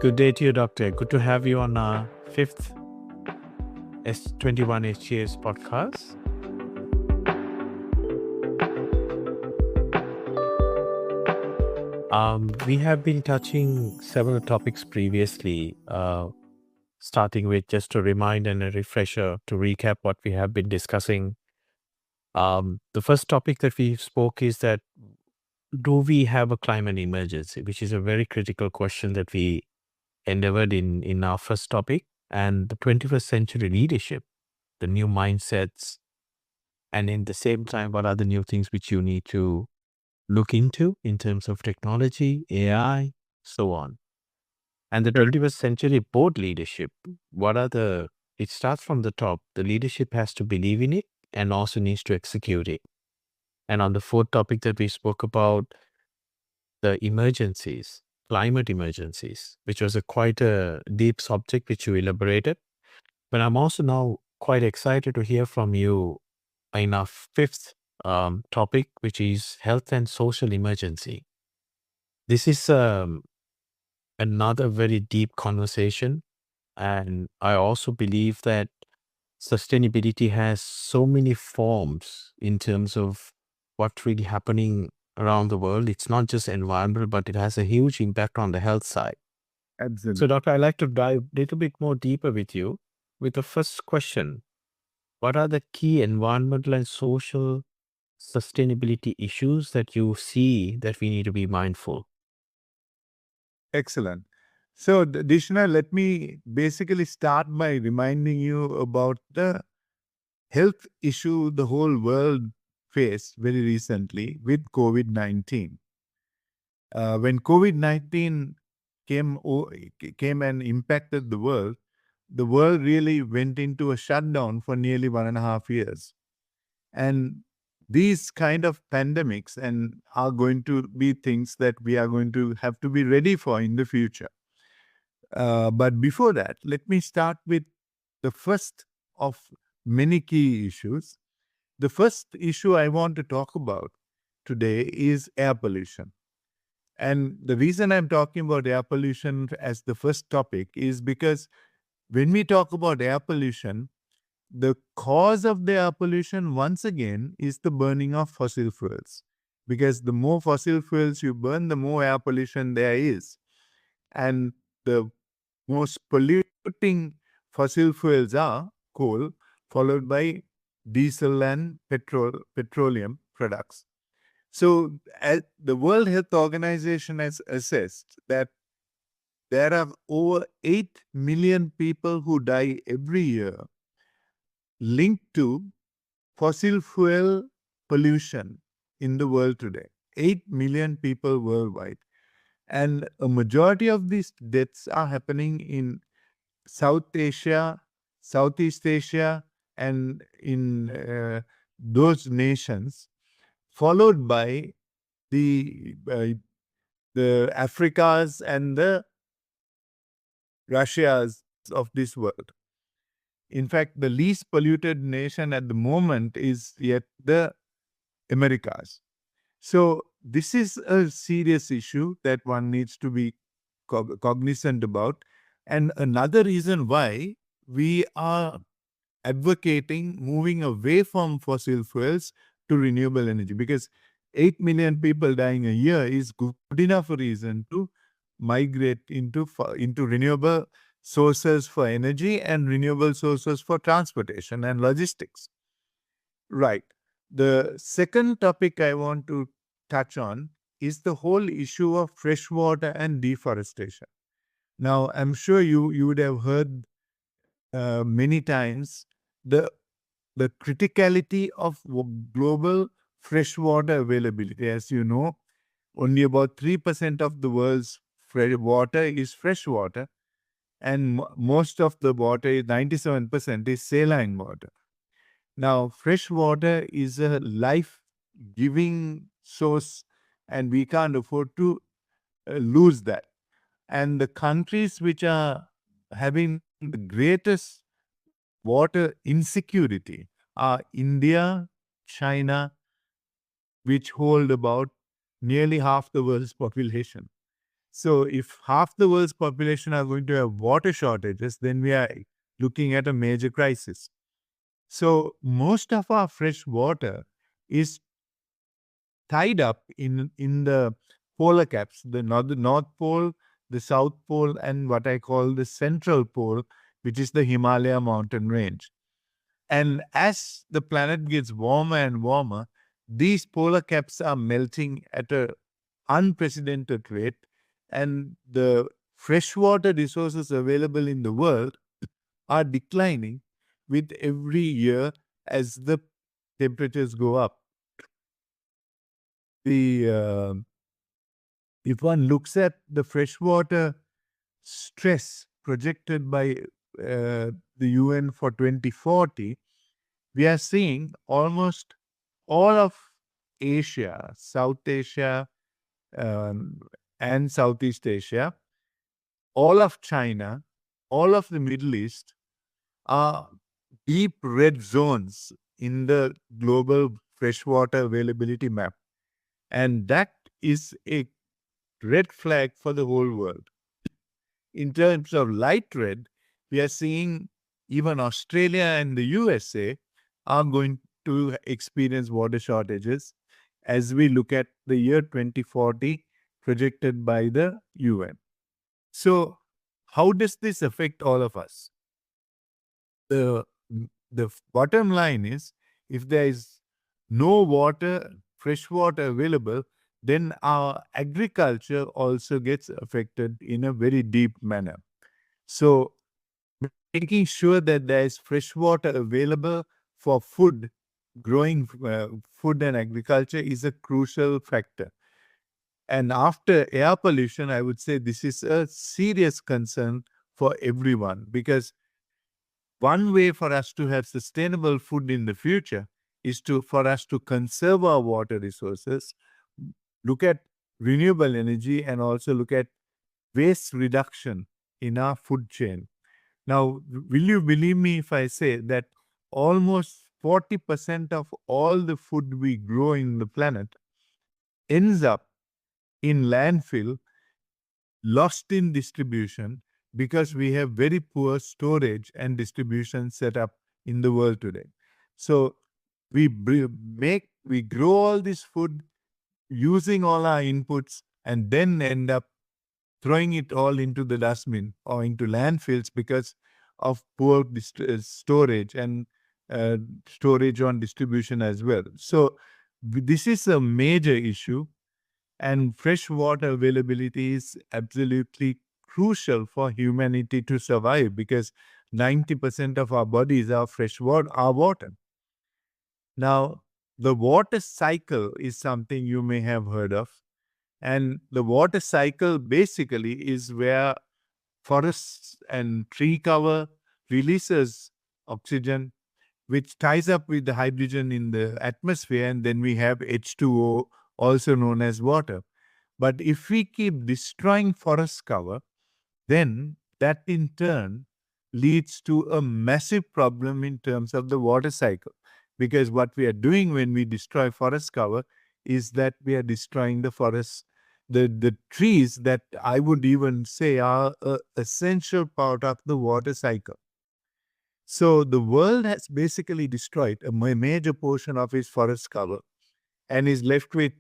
Good day to you, Doctor. Good to have you on our fifth S21 SGS Podcast. We have been touching several topics previously, starting with just a reminder and a refresher to recap what we have been discussing. The first topic that we spoke is that do we have a climate emergency, which is a very critical question that we endeavored in our first topic, and the 21st century leadership, the new mindsets, and in the same time, what are the new things which you need to look into in terms of technology, AI, so on. And the 21st century board leadership, it starts from the top. The leadership has to believe in it and also needs to execute it. And on the fourth topic that we spoke about, the emergencies, climate emergencies, which was quite a deep subject which you elaborated. But I'm also now quite excited to hear from you in our fifth topic, which is health and social emergency. This is another very deep conversation. And I also believe that sustainability has so many forms in terms of what's really happening around the world. It's not just environmental, but it has a huge impact on the health side. Absolutely. So, Doctor, I'd like to dive a little bit more deeper with you with the first question. What are the key environmental and social sustainability issues that you see that we need to be mindful? Excellent. So, Dishna, let me basically start by reminding you about the health issue the whole world faced very recently with COVID-19. When COVID-19 came and impacted the world really went into a shutdown for nearly 1.5 years. And these kind of pandemics are going to be things that we are going to have to be ready for in the future. But before that, let me start with the first of many key issues. The first issue I want to talk about today is air pollution. And the reason I'm talking about air pollution as the first topic is because when we talk about air pollution, the cause of the air pollution, once again, is the burning of fossil fuels. Because the more fossil fuels you burn, the more air pollution there is. And the most polluting fossil fuels are coal, followed by diesel and petroleum products. So, the World Health Organization has assessed that there are over 8 million people who die every year linked to fossil fuel pollution in the world today. 8 million people worldwide. And a majority of these deaths are happening in South Asia, Southeast Asia, and in those nations, followed by the Africas and the Russias of this world. In fact, the least polluted nation at the moment is yet the Americas. So this is a serious issue that one needs to be cognizant about. And another reason why we are advocating moving away from fossil fuels to renewable energy, because 8 million people dying a year is good enough a reason to migrate into renewable sources for energy and renewable sources for transportation and logistics. Right. The second topic I want to touch on is the whole issue of freshwater and deforestation. Now, I'm sure you would have heard many times the criticality of global freshwater availability. As you know, only about 3% of the world's water is freshwater, and most of the water, 97%, is saline water. Now, fresh water is a life-giving source, and we can't afford to lose that. And the countries which are having the greatest water insecurity are India, China, which hold about nearly half the world's population. So if half the world's population are going to have water shortages, then we are looking at a major crisis. So most of our fresh water is tied up in the polar caps, the North Pole, the South Pole, and what I call the Central Pole, which is the Himalaya mountain range. And as the planet gets warmer and warmer, these polar caps are melting at a unprecedented rate, and the freshwater resources available in the world are declining with every year as the temperatures go up. The If one looks at the freshwater stress projected by the UN for 2040, we are seeing almost all of Asia, South Asia, um, and Southeast Asia, all of China, all of the Middle East are deep red zones in the global freshwater availability map. And that is a red flag for the whole world. In terms of light red, we are seeing even Australia and the USA are going to experience water shortages as we look at the year 2040 projected by the UN. So, how does this affect all of us? The, the bottom line is if there is no water, fresh water available, then our agriculture also gets affected in a very deep manner. So, making sure that there is fresh water available for food, growing food and agriculture is a crucial factor. And after air pollution, I would say this is a serious concern for everyone because one way for us to have sustainable food in the future is for us to conserve our water resources, look at renewable energy, and also look at waste reduction in our food chain. Now, will you believe me if I say that almost 40% of all the food we grow in the planet ends up in landfill, lost in distribution, because we have very poor storage and distribution set up in the world today. So we grow all this food using all our inputs and then end up throwing it all into the dustbin or into landfills because of poor storage and storage on distribution as well. So this is a major issue, and fresh water availability is absolutely crucial for humanity to survive because 90% of our bodies are fresh water, are water. Now, the water cycle is something you may have heard of. And the water cycle basically is where forests and tree cover releases oxygen, which ties up with the hydrogen in the atmosphere, and then we have H2O, also known as water. But if we keep destroying forest cover, then that in turn leads to a massive problem in terms of the water cycle. Because what we are doing when we destroy forest cover is that we are destroying the forests, the trees that I would even say are an essential part of the water cycle. So the world has basically destroyed a major portion of its forest cover and is left with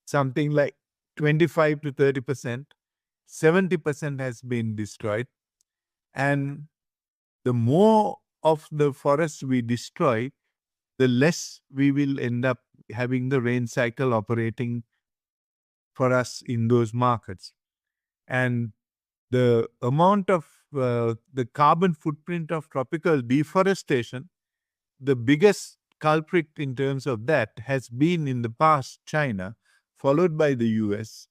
something like 25 to 30%. 70% has been destroyed. And the more of the forests we destroy, the less we will end up having the rain cycle operating for us in those markets. And the amount of the carbon footprint of tropical deforestation, the biggest culprit in terms of that has been in the past China, followed by the US,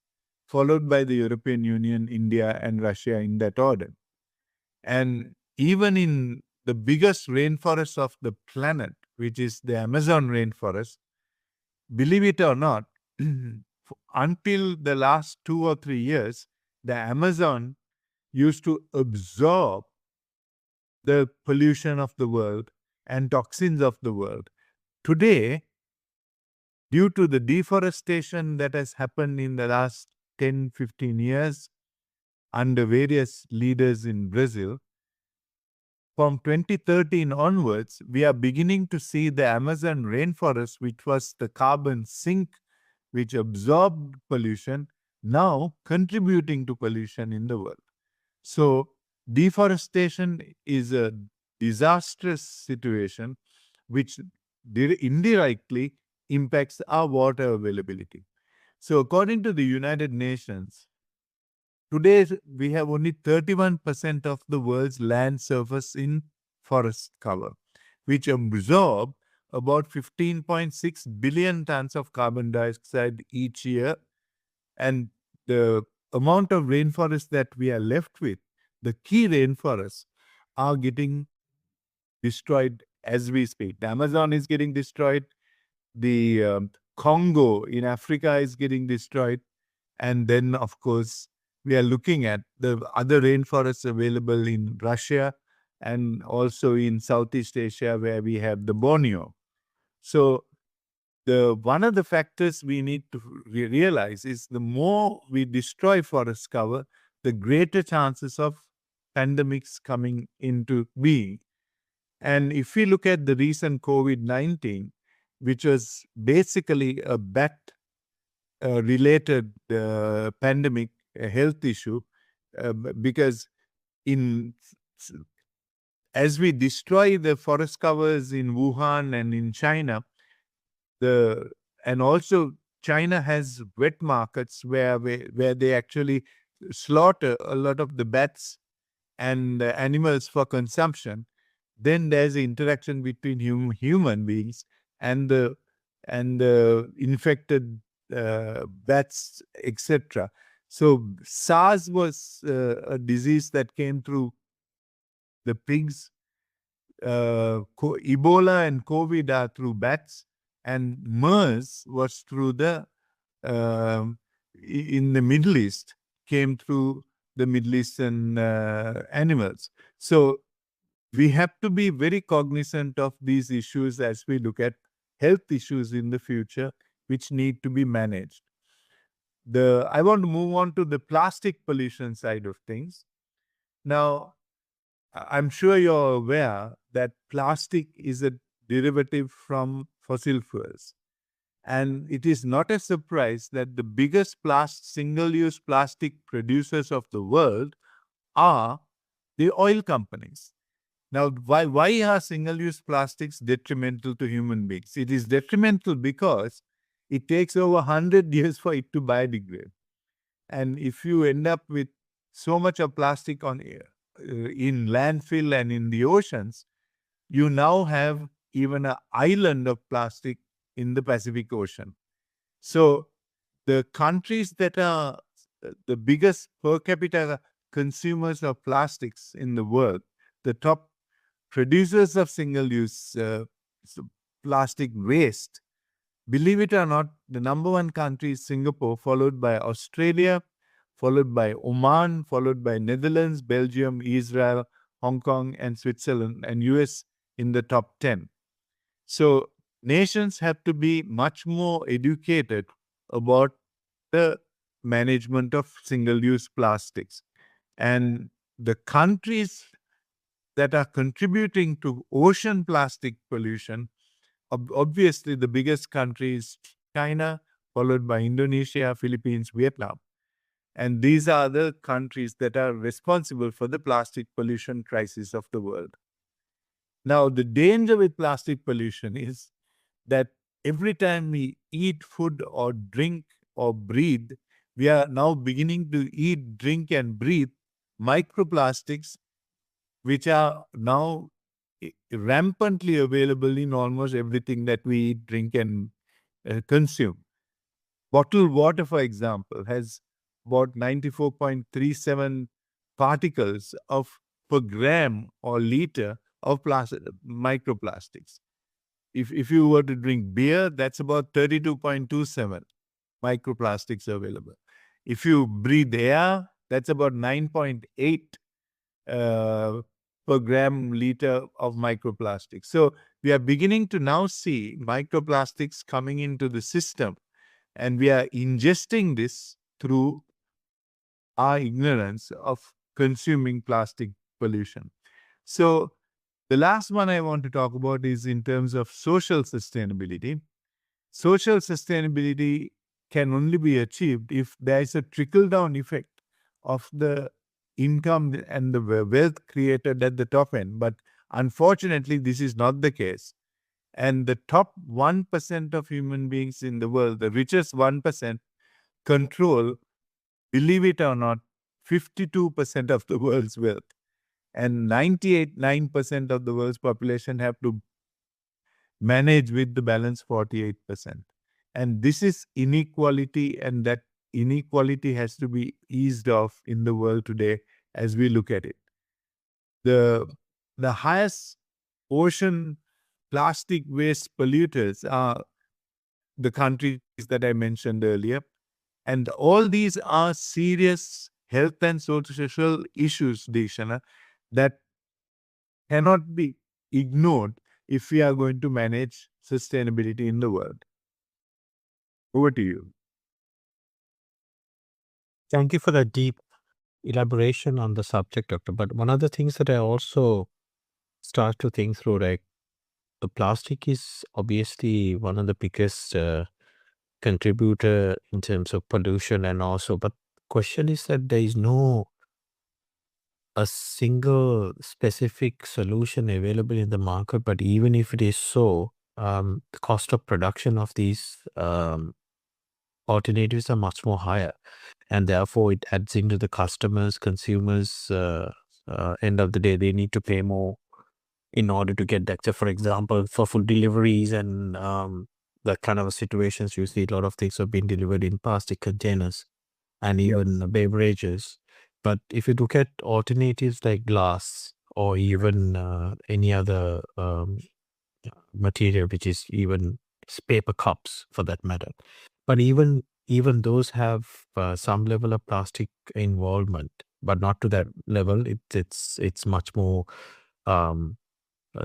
followed by the European Union, India, and Russia in that order. And even in the biggest rainforest of the planet, which is the Amazon rainforest, believe it or not, until the last 2 or 3 years, the Amazon used to absorb the pollution of the world and toxins of the world. Today, due to the deforestation that has happened in the last 10, 15 years under various leaders in Brazil, from 2013 onwards, we are beginning to see the Amazon rainforest, which was the carbon sink which absorbed pollution, now contributing to pollution in the world. So, deforestation is a disastrous situation which indirectly impacts our water availability. So, according to the United Nations, today we have only 31% of the world's land surface in forest cover, which absorb about 15.6 billion tons of carbon dioxide each year. And the amount of rainforest that we are left with, the key rainforests, are getting destroyed as we speak. The Amazon is getting destroyed. The Congo in Africa is getting destroyed. And then, of course, we are looking at the other rainforests available in Russia and also in Southeast Asia, where we have the Borneo. So, one of the factors we need to realize is the more we destroy forest cover, the greater chances of pandemics coming into being. And if we look at the recent COVID-19, which was basically a bat related pandemic, a health issue, because in as we destroy the forest covers in Wuhan and in China, and also China has wet markets where they actually slaughter a lot of the bats and animals for consumption. Then there's the interaction between human beings and the infected bats, etc. So SARS was a disease that came through the pigs. Ebola and COVID are through bats, and MERS was through the in the Middle East, came through the Middle Eastern animals. So we have to be very cognizant of these issues as we look at health issues in the future, which need to be managed. I want to move on to the plastic pollution side of things. Now, I'm sure you're aware that plastic is a derivative from fossil fuels. And it is not a surprise that the biggest single-use plastic producers of the world are the oil companies. Now, why are single-use plastics detrimental to human beings? It is detrimental because it takes over 100 years for it to biodegrade. And if you end up with so much of plastic in landfill and in the oceans, you now have even an island of plastic in the Pacific Ocean. So the countries that are the biggest per capita consumers of plastics in the world, the top producers of single-use plastic waste, believe it or not, the number one country is Singapore, followed by Australia, followed by Oman, followed by Netherlands, Belgium, Israel, Hong Kong, and Switzerland, and US in the top 10. So nations have to be much more educated about the management of single-use plastics. And the countries that are contributing to ocean plastic pollution, obviously the biggest country is China, followed by Indonesia, Philippines, Vietnam. And these are the countries that are responsible for the plastic pollution crisis of the world. Now, the danger with plastic pollution is that every time we eat food or drink or breathe, we are now beginning to eat, drink, and breathe microplastics, which are now rampantly available in almost everything that we eat, drink, and consume. Bottled water, for example, has about 94.37 particles per gram or liter of microplastics. If you were to drink beer, that's about 32.27 microplastics available. If you breathe air, that's about 9.8 per gram liter of microplastics. So we are beginning to now see microplastics coming into the system, and we are ingesting this through our ignorance of consuming plastic pollution. So, the last one I want to talk about is in terms of social sustainability. Social sustainability can only be achieved if there is a trickle down effect of the income and the wealth created at the top end. But unfortunately, this is not the case. And the top 1% of human beings in the world, the richest 1%, control, believe it or not, 52% of the world's wealth. And 98.9% of the world's population have to manage with the balance 48%. And this is inequality, and that inequality has to be eased off in the world today as we look at it. The, the highest ocean plastic waste polluters are the countries that I mentioned earlier. And all these are serious health and social issues, Deshana, that cannot be ignored if we are going to manage sustainability in the world. Over to you. Thank you for that deep elaboration on the subject, Doctor. But one of the things that I also start to think through, like, the plastic is obviously one of the biggest contributor in terms of pollution, and also, but question is that there is no a single specific solution available in the market. But even if it is so, the cost of production of these alternatives are much more higher, and therefore it adds into the consumers end of the day. They need to pay more in order to get that. So for example, for food deliveries and that kind of situations, you see a lot of things are being delivered in plastic containers, and even beverages. But if you look at alternatives like glass or even any other material, which is even paper cups for that matter, but even those have some level of plastic involvement, but not to that level. It's much more um,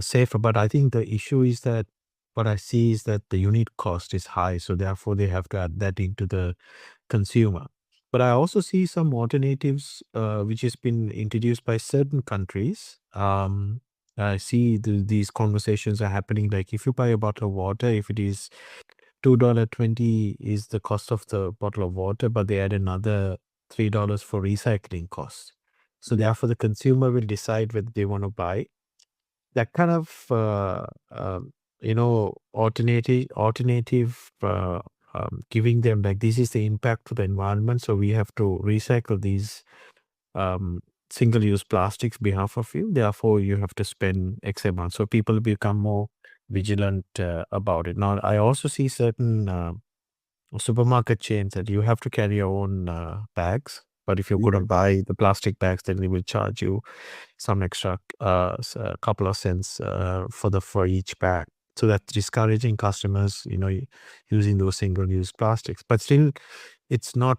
safer. But I think the issue is that what I see is that the unit cost is high, so therefore they have to add that into the consumer. But I also see some alternatives which has been introduced by certain countries. I see these conversations are happening. Like if you buy a bottle of water, if it is $2.20 is the cost of the bottle of water, but they add another $3 for recycling costs. So therefore, the consumer will decide whether they want to buy that kind of alternative giving them, like, this is the impact for the environment, so we have to recycle these um, single-use plastics behalf of you, therefore you have to spend X amount, so people become more vigilant about it. Now I also see certain supermarket chains that you have to carry your own bags, but if you're going to buy the plastic bags, then they will charge you some extra couple of cents for each bag. So that's discouraging customers, using those single-use plastics. But still, it's not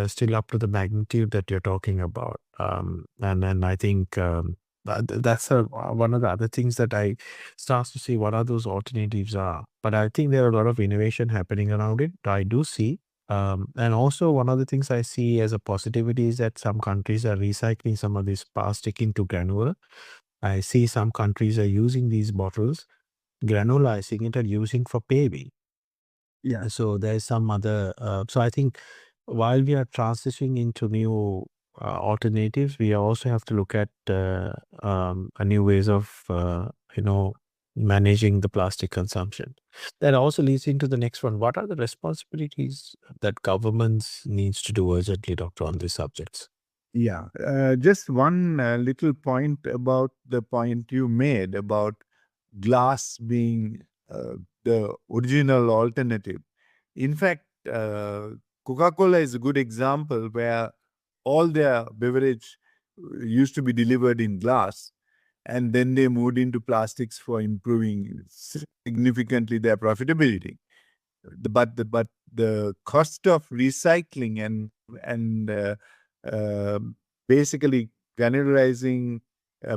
still up to the magnitude that you're talking about. And then I think that's one of the other things that I start to see what are those alternatives are. But I think there are a lot of innovation happening around it. I do see. And also one of the things I see as a positivity is that some countries are recycling some of this plastic into granular. I see some countries are using these bottles, granulizing it and using for paving. So there's some other. So I think while we are transitioning into new alternatives, we also have to look at a new ways of managing the plastic consumption. That also leads into the next one. What are the responsibilities that governments needs to do urgently, Doctor, on these subjects? Yeah, just one little point about the point you made about glass being the original alternative. In fact, Coca-Cola is a good example where all their beverage used to be delivered in glass, and then they moved into plastics for improving significantly their profitability. But the cost of recycling and uh, basically granularizing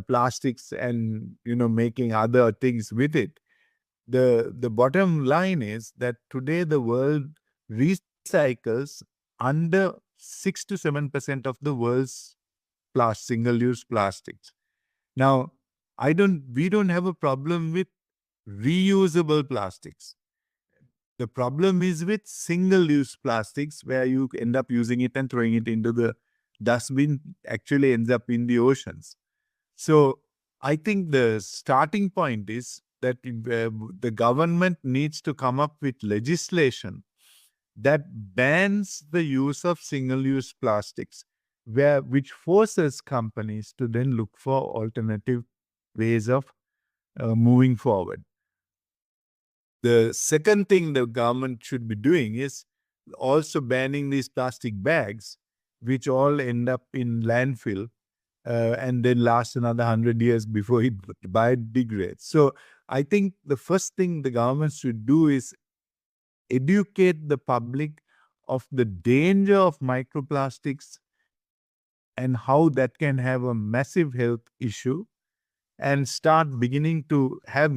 plastics and making other things with it, the bottom line is that today the world recycles under 6 to 7% of the world's single-use plastics. Now, we don't have a problem with reusable plastics. The problem is with single-use plastics, where you end up using it and throwing it into the dustbin, actually ends up in the oceans. So I think the starting point is that the government needs to come up with legislation that bans the use of single-use plastics, which forces companies to then look for alternative ways of moving forward. The second thing the government should be doing is also banning these plastic bags, which all end up in landfill and then last another 100 years before it biodegrades. So I think the first thing the government should do is educate the public of the danger of microplastics and how that can have a massive health issue, and start beginning to have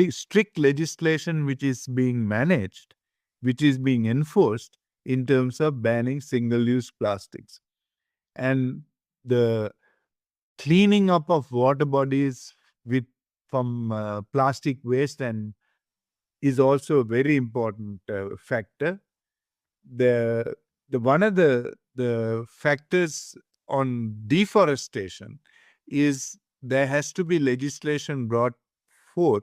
strict legislation which is being managed, which is being enforced in terms of banning single-use plastics. And the cleaning up of water bodies with from plastic waste and is also a very important factor. The one of the factors on deforestation is there has to be legislation brought forth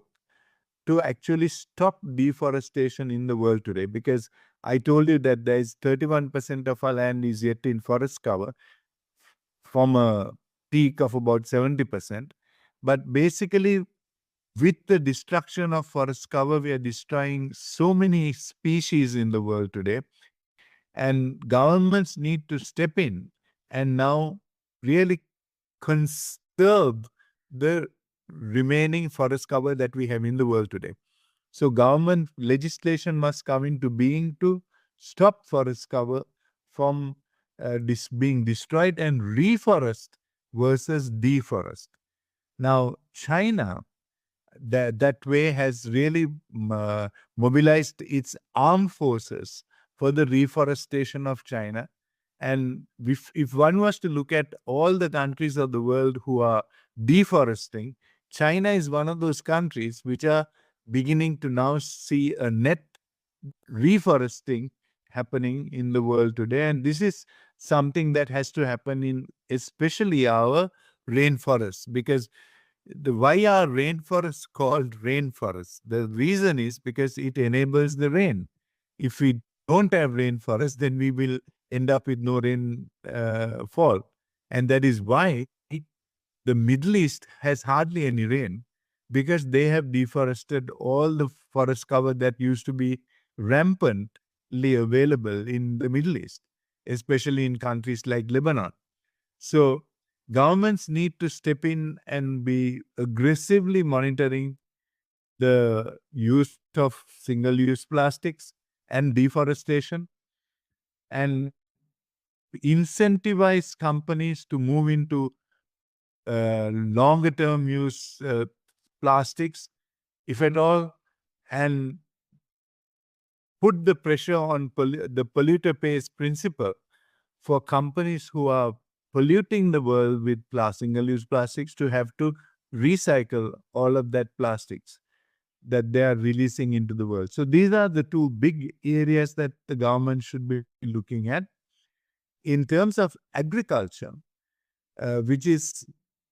to actually stop deforestation in the world today, because I told you that there is 31% of our land is yet in forest cover from a peak of about 70%. But basically, with the destruction of forest cover, we are destroying so many species in the world today. And governments need to step in and now really conserve the remaining forest cover that we have in the world today. So government legislation must come into being to stop forest cover from being destroyed and reforest versus deforest. Now, China, that way has really mobilized its armed forces for the reforestation of China. And if one was to look at all the countries of the world who are deforesting, China is one of those countries which are beginning to now see a net reforesting happening in the world today. And this is something that has to happen in especially our rainforests, because why are rainforests called rainforests? The reason is because it enables the rain. If we don't have rainforests, then we will end up with no rain fall. And that is why the Middle East has hardly any rain, because they have deforested all the forest cover that used to be rampantly available in the Middle East, especially in countries like Lebanon. So governments need to step in and be aggressively monitoring the use of single-use plastics and deforestation, and incentivize companies to move into longer-term use plastics, if at all, and put the pressure on the polluter pays principle for companies who are polluting the world with single-use plastics to have to recycle all of that plastics that they are releasing into the world. So these are the two big areas that the government should be looking at. In terms of agriculture, which is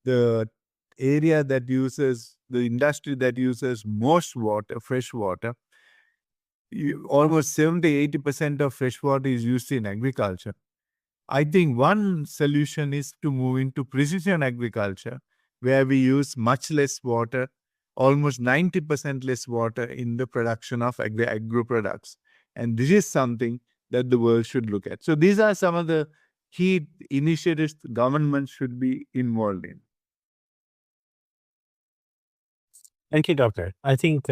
the area that uses, the industry that uses most water, fresh water, almost 70-80% of fresh water is used in agriculture. I think one solution is to move into precision agriculture, where we use much less water, almost 90% less water in the production of agro products. And this is something that the world should look at. So these are some of the key initiatives government should be involved in. Thank you, Doctor. I think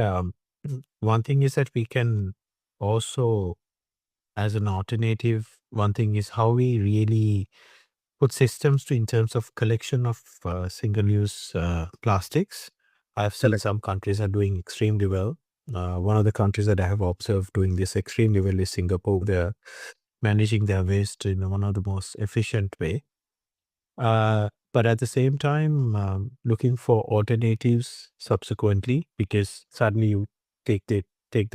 one thing is that we can also, as an alternative, one thing is how we really put systems to in terms of collection of single-use plastics. I've seen Correct. some countries are doing extremely well. One of the countries that I have observed doing this extremely well is Singapore. managing their waste in one of the most efficient way. But at the same time, looking for alternatives subsequently, because suddenly you take the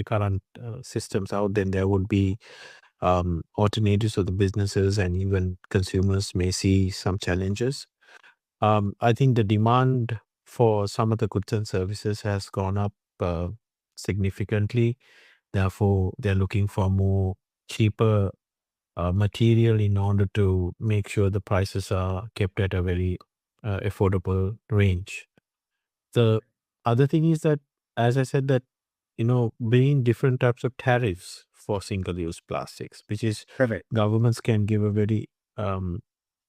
current systems out, then there would be alternatives for the businesses, and even consumers may see some challenges. I think the demand for some of the goods and services has gone up significantly. Therefore, they're looking for more cheaper material in order to make sure the prices are kept at a very affordable range. The other thing is that, as I said, that bringing different types of tariffs for single-use plastics, which is Correct. governments can give a very um,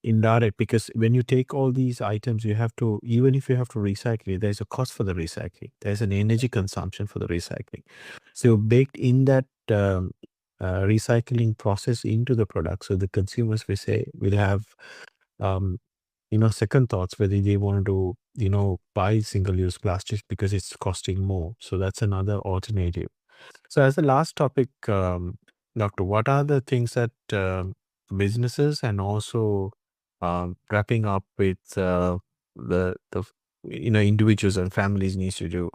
indirect, because when you take all these items, you have to, even if you have to recycle it, there's a cost for the recycling. There's an energy consumption for the recycling. So baked in that recycling process into the product, so the consumers will have um, second thoughts whether they want to buy single-use plastics because it's costing more. So that's another alternative. So as the last topic, Doctor, what are the things that businesses, and also wrapping up with the individuals and families needs to do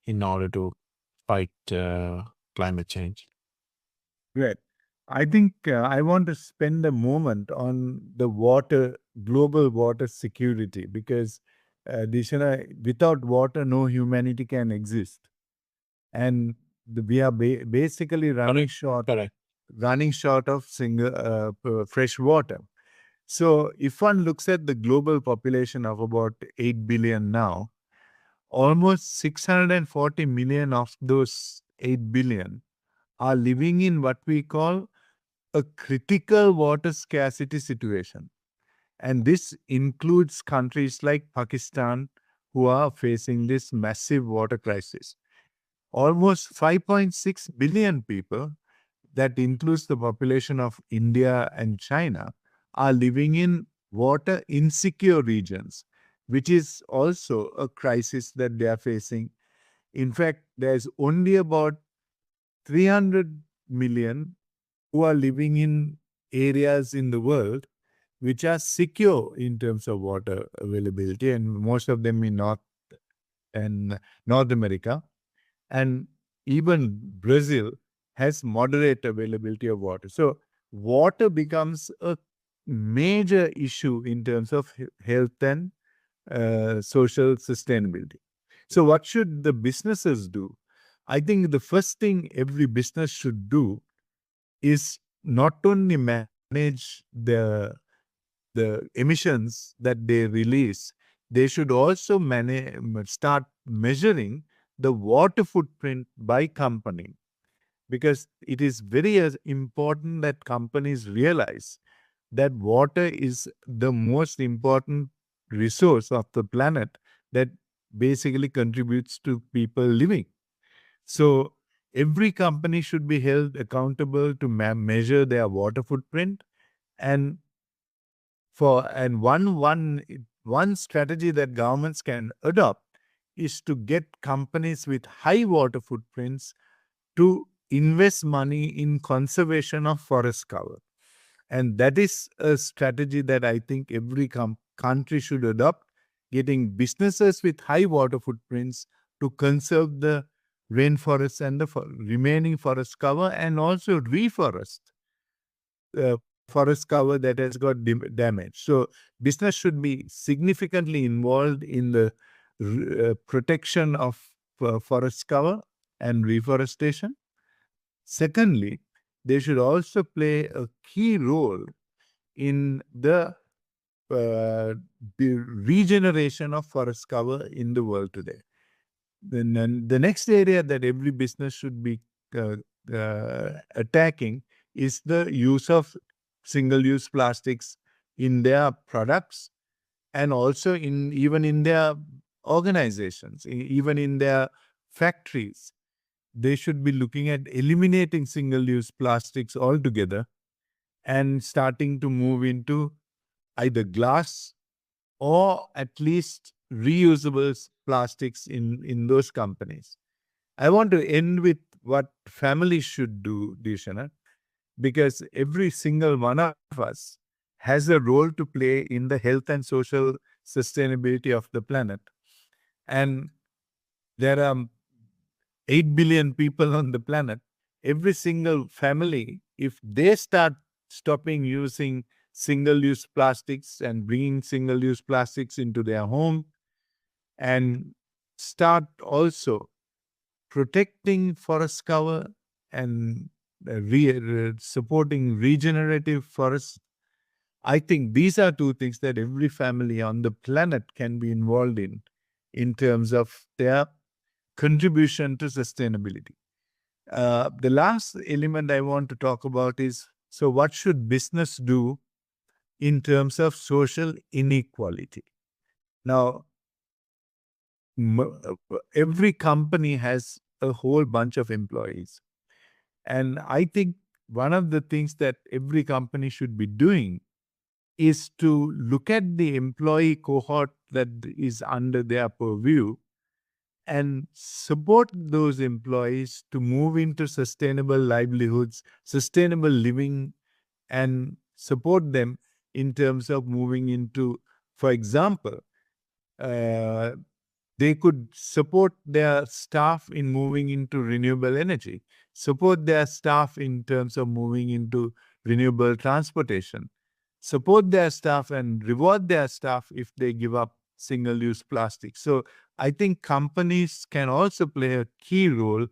in order to fight climate change? Great. I think I want to spend a moment on the global water security, because Dishana, without water, no humanity can exist. And we are basically Correct. running short of fresh water. So if one looks at the global population of about 8 billion now, almost 640 million of those 8 billion are living in what we call a critical water scarcity situation. And this includes countries like Pakistan, who are facing this massive water crisis. Almost 5.6 billion people, that includes the population of India and China, are living in water insecure regions, which is also a crisis that they are facing. In fact, there's only about 300 million who are living in areas in the world which are secure in terms of water availability, and most of them in North America. And even Brazil has moderate availability of water. So water becomes a major issue in terms of health and social sustainability. So what should the businesses do? I think the first thing every business should do is not only manage the emissions that they release, they should also start measuring the water footprint by company, because it is very important that companies realize that water is the most important resource of the planet that basically contributes to people living. So every company should be held accountable to measure their water footprint. And one strategy that governments can adopt is to get companies with high water footprints to invest money in conservation of forest cover. And that is a strategy that I think every country should adopt, getting businesses with high water footprints to conserve the rainforests and the remaining forest cover, and also reforest forest cover that has got damage. So business should be significantly involved in the protection of forest cover and reforestation. Secondly, they should also play a key role in the regeneration of forest cover in the world today. Then the next area that every business should be uh, attacking is the use of single-use plastics in their products, and also even in their organizations, even in their factories. They should be looking at eliminating single-use plastics altogether and starting to move into either glass or at least reusable plastics in those companies. I want to end with what families should do, Dishana. because every single one of us has a role to play in the health and social sustainability of the planet. And there are 8 billion people on the planet. Every single family, if they start stopping using single use plastics and bringing single use plastics into their home, and start also protecting forest cover and supporting regenerative forests, I think these are two things that every family on the planet can be involved in terms of their contribution to sustainability. The last element I want to talk about is, so what should business do in terms of social inequality? Now, every company has a whole bunch of employees. And I think one of the things that every company should be doing is to look at the employee cohort that is under their purview and support those employees to move into sustainable livelihoods, sustainable living, and support them in terms of moving into, for example, uh, they could support their staff in moving into renewable energy, support their staff in terms of moving into renewable transportation, support their staff and reward their staff if they give up single use plastic. So I think companies can also play a key role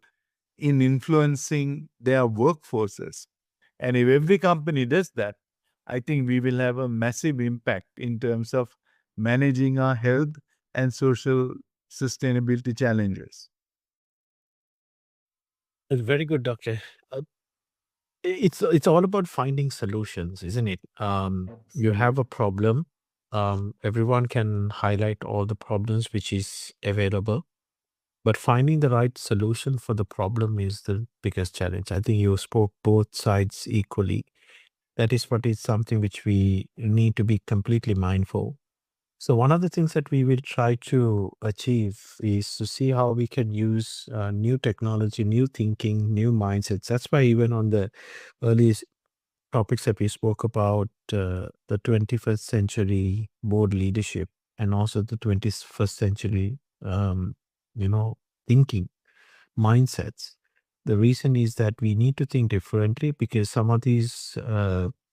in influencing their workforces. And if every company does that, I think we will have a massive impact in terms of managing our health and social sustainability challenges. It's very good, Doctor. Uh, it's all about finding solutions, isn't it? You have a problem. Everyone can highlight all the problems which is available, but finding the right solution for the problem is the biggest challenge. I think you spoke both sides equally. That is what is something which we need to be completely mindful. So one of the things that we will try to achieve is to see how we can use new technology, new thinking, new mindsets. That's why even on the early topics that we spoke about, the 21st century board leadership and also the 21st century, you know, thinking mindsets. The reason is that we need to think differently because some of these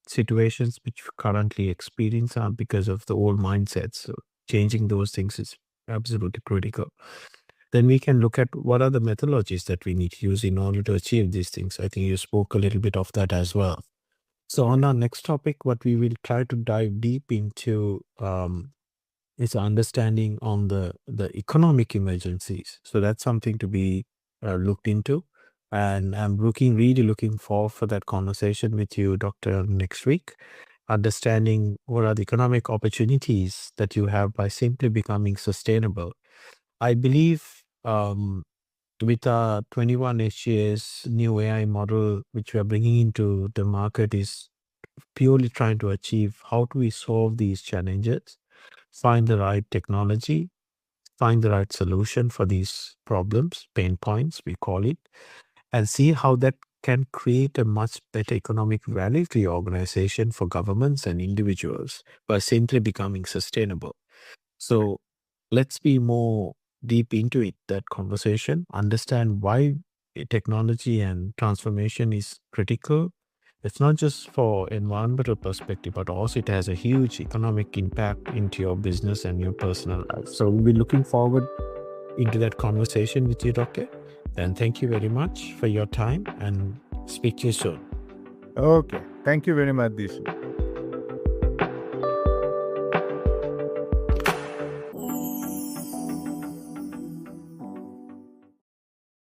situations which we currently experience are because of the old mindsets. So changing those things is absolutely critical. Then we can look at what are the methodologies that we need to use in order to achieve these things. I think you spoke a little bit of that as well. So on our next topic, what we will try to dive deep into is understanding on the economic emergencies. So that's something to be looked into. And I'm really looking forward for that conversation with you, Doctor, next week. Understanding what are the economic opportunities that you have by simply becoming sustainable. I believe with our 21 SGS new AI model, which we are bringing into the market, is purely trying to achieve how do we solve these challenges, find the right technology, find the right solution for these problems, pain points, we call it, and see how that can create a much better economic value to your organization for governments and individuals by simply becoming sustainable. So let's be more deep into it, that conversation, understand why technology and transformation is critical. It's not just for environmental perspective, but also it has a huge economic impact into your business and your personal life. So we'll be looking forward into that conversation with you, Doctor. And thank you very much for your time and speak to you soon. Okay. Thank you very much, Dishu.